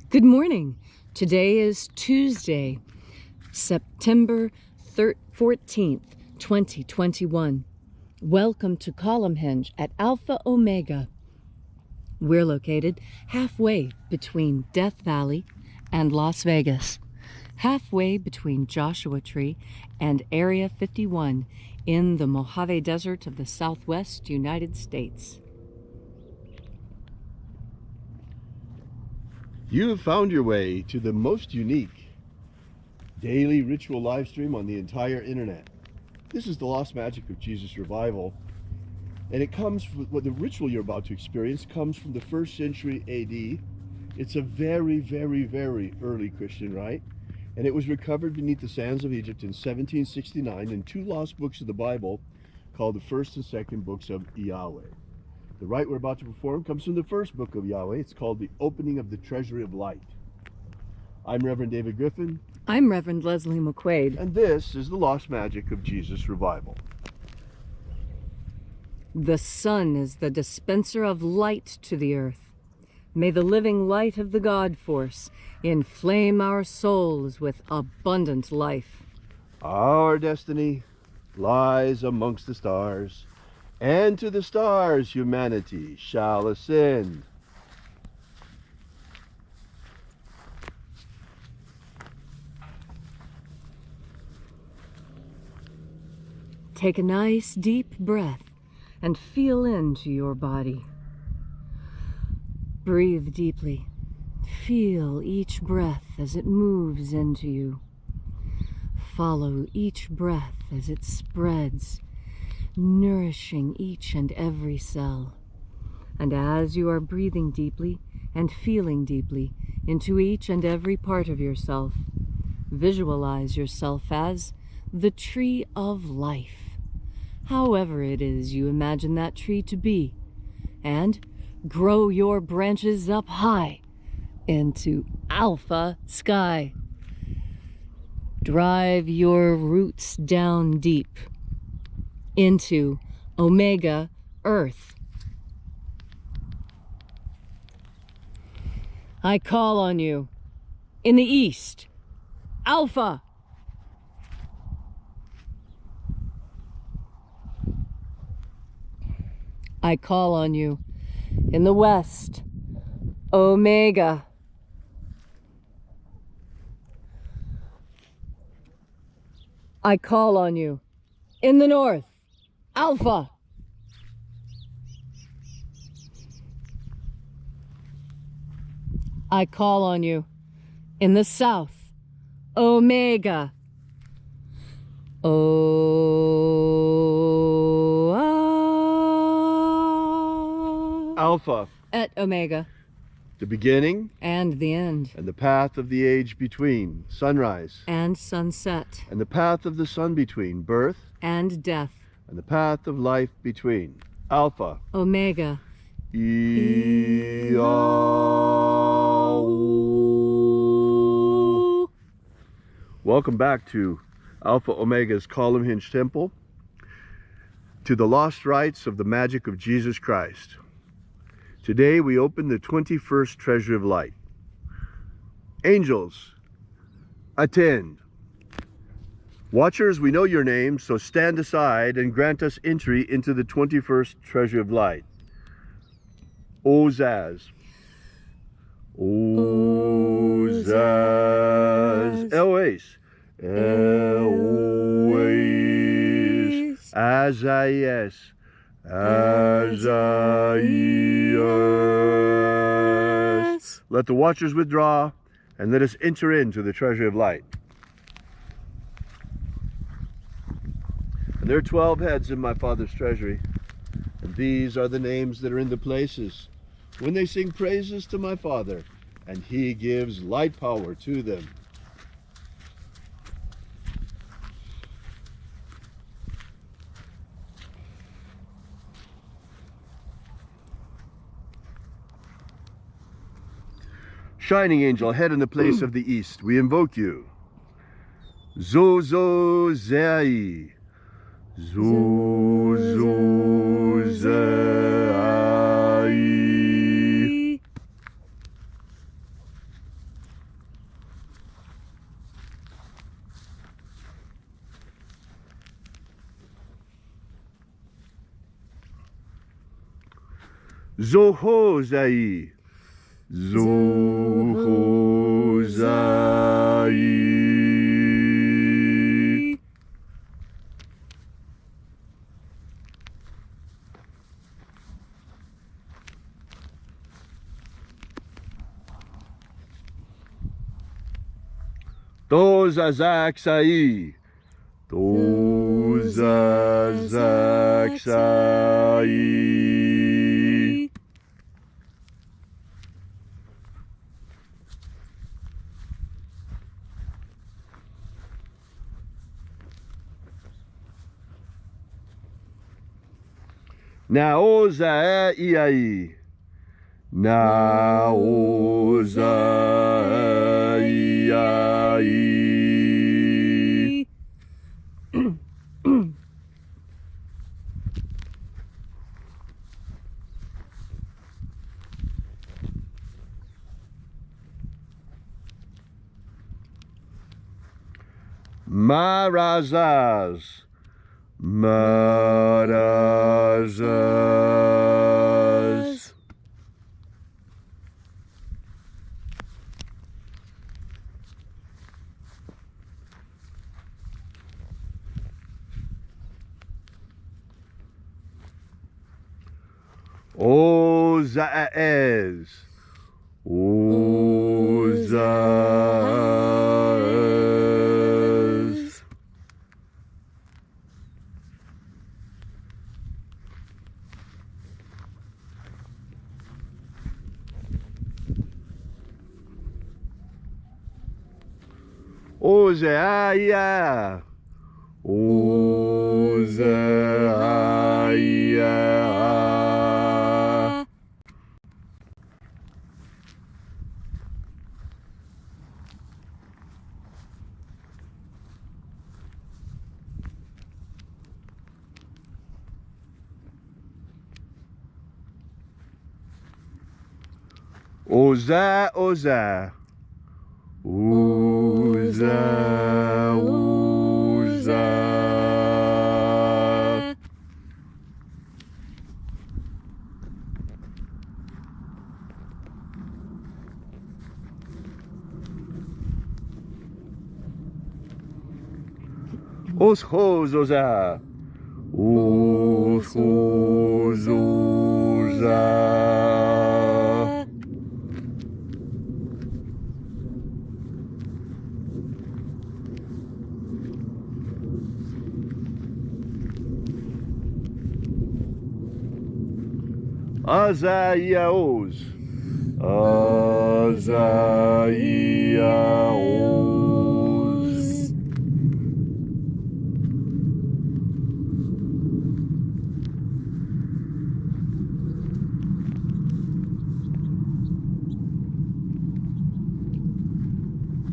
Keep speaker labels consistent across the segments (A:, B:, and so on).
A: Good morning. Today is Tuesday, September 14th, 2021. Welcome to Columnhenge at Alpha Ωmega. We're located halfway between Death Valley and Las Vegas, halfway between Joshua Tree and Area 51 in the Mojave Desert of the Southwest United States.
B: You have found your way to the most unique daily ritual live stream on the entire internet. This is the Lost Magic of Jesus Revival, and it comes from what the ritual you're about to experience comes from the 1st century AD. It's a very, very, very early Christian rite, and it was recovered beneath the sands of Egypt in 1769 in 2 lost books of the Bible called the 1st and 2nd books of Yahweh. The rite we're about to perform comes from the 1st book of Yahweh. It's called the Opening of the Treasury of Light. I'm Reverend David Griffin.
A: I'm Reverend Leslie McQuade.
B: And this is the Lost Magic of Jesus Revival.
A: The sun is the dispenser of light to the earth. May the living light of the God Force inflame our souls with abundant life.
B: Our destiny lies amongst the stars, and to the stars humanity shall ascend.
A: Take a nice deep breath and feel into your body. Breathe deeply. Feel each breath as it moves into you. Follow each breath as it spreads, nourishing each and every cell. And as you are breathing deeply and feeling deeply into each and every part of yourself, visualize yourself as the tree of life, however it is you imagine that tree to be, and grow your branches up high into alpha sky. Drive your roots down deep into Omega Earth. I call on you in the east, Alpha. I call on you in the west, Omega. I call on you in the north, Alpha. I call on you in the south, Omega.
B: Alpha.
A: Et Omega.
B: The beginning
A: and the end.
B: And the path of the age between, sunrise
A: and sunset.
B: And the path of the sun between, birth
A: and death.
B: And the path of life between, Alpha
A: Omega.
B: Welcome back to Alpha Omega's Columnhenge Temple, to the lost rites of the magic of Jesus Christ. Today we open the 21st Treasury of Light. Angels, attend. Watchers, we know your names, so stand aside and grant us entry into the 21st Treasury of Light. Ozaz. Ozaz. Eloise. Eloise. Azayes. Azayas. Let the watchers withdraw, and let us enter into the Treasury of Light. And there are 12 heads in my Father's treasury, and these are the names that are in the places when they sing praises to my Father, and He gives light power to them. Shining angel, head in the place of the east, we invoke you. Zozo Zei. Zozo Zei. Zohozai. Zohozai. Tozazaksai. Tozazaksai. Naozaiai. Naozaiai. Marazas. Marazas. Ozaez. Ozaez. Ozaia. Ozaia. Oza, Oza. Oza, Oza. Oshos, Oza. Oshos, Oza. Azaiaos. Azaiaos.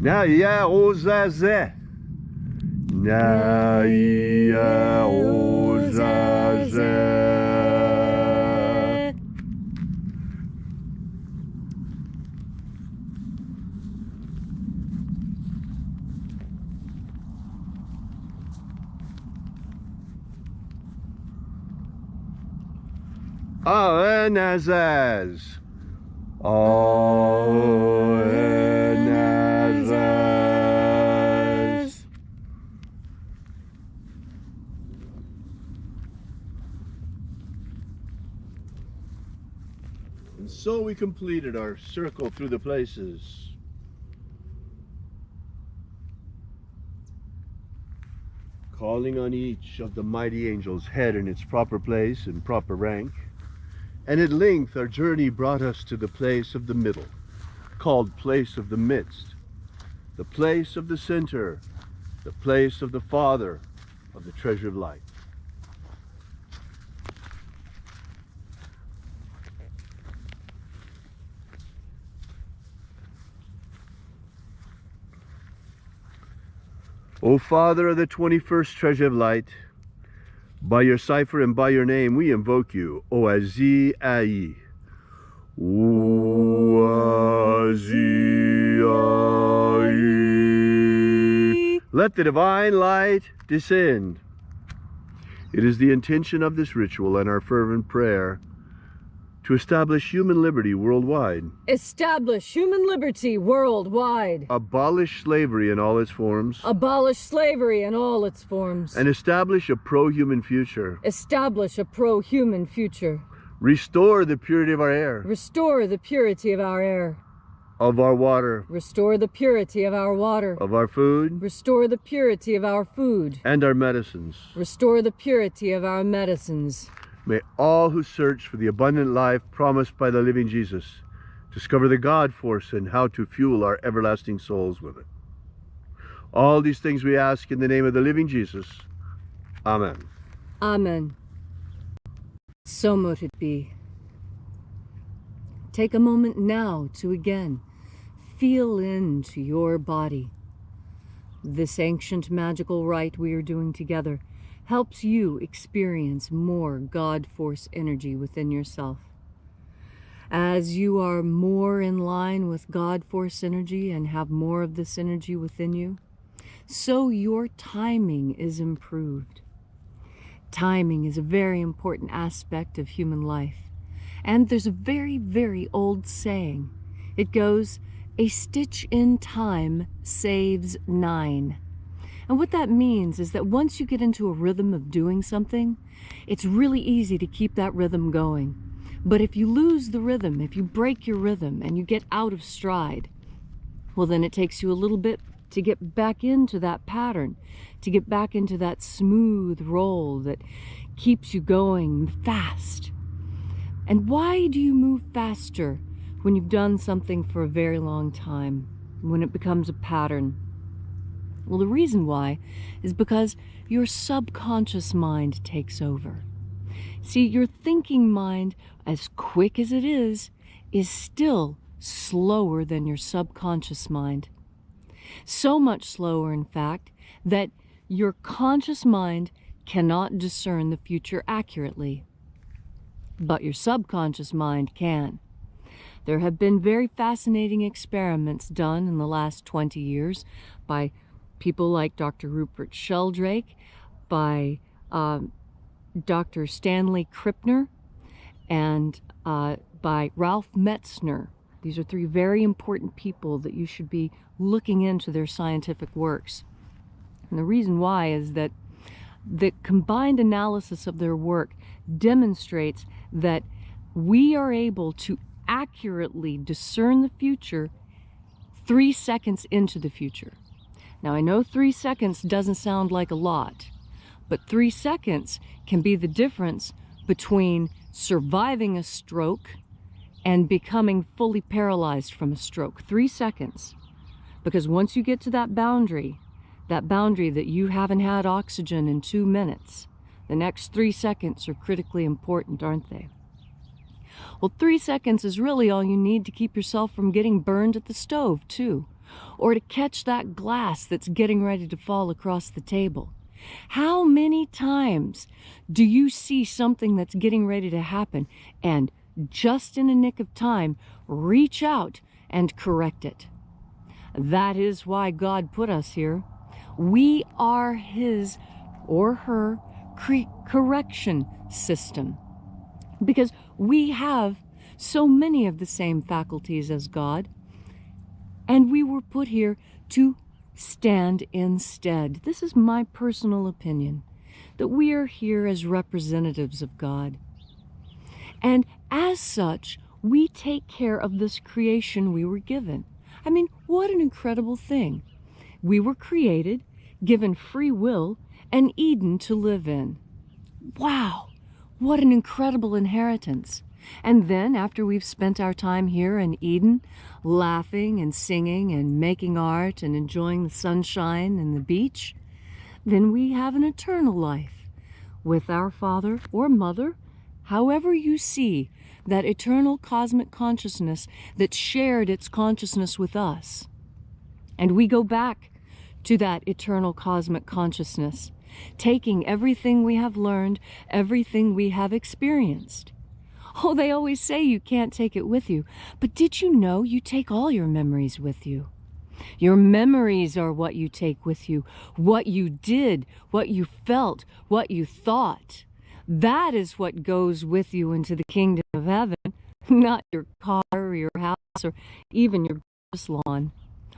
B: Naiaozaze. Naiaozaze. Aenazaz. Aenazaz. And so we completed our circle through the places. Calling on each of the mighty angels' head in its proper place and proper rank. And at length our journey brought us to the place of the middle, called place of the midst, the place of the center, the place of the Father of the Treasury of Light. O Father of the 21st Treasury of Light, by your cipher and by your name we invoke you, Oazi-ai. Oazi-ai. Let the divine light descend. It is the intention of this ritual and our fervent prayer to establish human liberty worldwide,
A: establish human liberty worldwide,
B: abolish slavery in all its forms,
A: abolish slavery in all its forms,
B: and establish a pro-human future,
A: establish a pro-human future,
B: restore the purity of our air,
A: restore the purity of our air,
B: of our water,
A: restore the purity of our water,
B: of our food,
A: restore the purity of our food,
B: and our medicines.
A: restore the purity of our medicines.
B: May all who search for the abundant life promised by the living Jesus discover the God force and how to fuel our everlasting souls with it. All these things we ask in the name of the living Jesus. Amen.
A: Amen. So mote it be. Take a moment now to again feel into your body. This ancient magical rite we are doing together helps you experience more God force energy within yourself. As you are more in line with God force energy and have more of this energy within you, so your timing is improved. Timing is a very important aspect of human life. And there's a very, very old saying. It goes, "A stitch in time saves 9." And what that means is that once you get into a rhythm of doing something, it's really easy to keep that rhythm going. But if you lose the rhythm, if you break your rhythm and you get out of stride, well, then it takes you a little bit to get back into that pattern, to get back into that smooth roll that keeps you going fast. And why do you move faster when you've done something for a very long time, when it becomes a pattern? Well, the reason why is because your subconscious mind takes over. See, your thinking mind, as quick as it is still slower than your subconscious mind. So much slower, in fact, that your conscious mind cannot discern the future accurately. But your subconscious mind can. There have been very fascinating experiments done in the last 20 years by people like Dr. Rupert Sheldrake, by Dr. Stanley Krippner, and by Ralph Metzner. These are 3 very important people that you should be looking into their scientific works. And the reason why is that the combined analysis of their work demonstrates that we are able to accurately discern the future 3 seconds into the future. Now, I know 3 seconds doesn't sound like a lot, but 3 seconds can be the difference between surviving a stroke and becoming fully paralyzed from a stroke. 3 seconds. Because once you get to that boundary that you haven't had oxygen in 2 minutes, the next 3 seconds are critically important, aren't they? Well, 3 seconds is really all you need to keep yourself from getting burned at the stove, too, or to catch that glass that's getting ready to fall across the table. How many times do you see something that's getting ready to happen and just in a nick of time reach out and correct it? That is why God put us here. We are His or her correction system, because we have so many of the same faculties as God, and we were put here to stand instead. This is my personal opinion, that we are here as representatives of God. And as such, we take care of this creation we were given. I mean, what an incredible thing. We were created, given free will, and Eden to live in. Wow, what an incredible inheritance. And then, after we've spent our time here in Eden, laughing and singing and making art and enjoying the sunshine and the beach, then we have an eternal life with our Father or Mother, however you see that eternal cosmic consciousness that shared its consciousness with us. And we go back to that eternal cosmic consciousness, taking everything we have learned, everything we have experienced. Oh, they always say you can't take it with you, but did you know you take all your memories with you? Your memories are what you take with you, what you did, what you felt, what you thought. That is what goes with you into the kingdom of heaven, not your car or your house or even your lawn.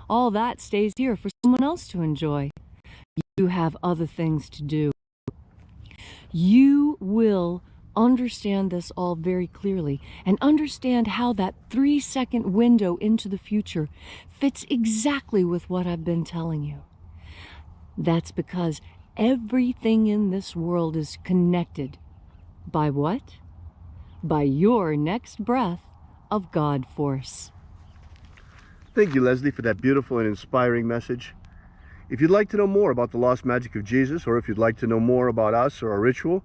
A: All that stays here for someone else to enjoy. You have other things to do. You will understand this all very clearly and understand how that 3-second window into the future fits exactly with what I've been telling you. That's because everything in this world is connected. By what? By your next breath of God force.
B: Thank you, Leslie, for that beautiful and inspiring message. If you'd like to know more about the lost magic of Jesus, or if you'd like to know more about us or our ritual,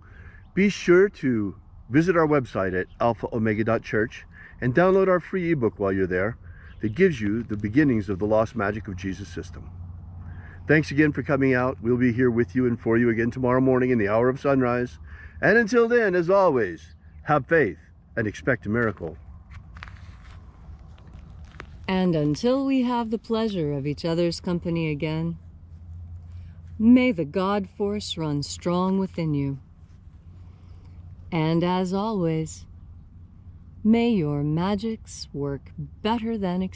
B: be sure to visit our website at alphaomega.church and download our free ebook while you're there that gives you the beginnings of the lost magic of Jesus system. Thanks again for coming out. We'll be here with you and for you again tomorrow morning in the hour of sunrise. And until then, as always, have faith and expect a miracle.
A: And until we have the pleasure of each other's company again, may the God force run strong within you. And as always, may your magics work better than expected.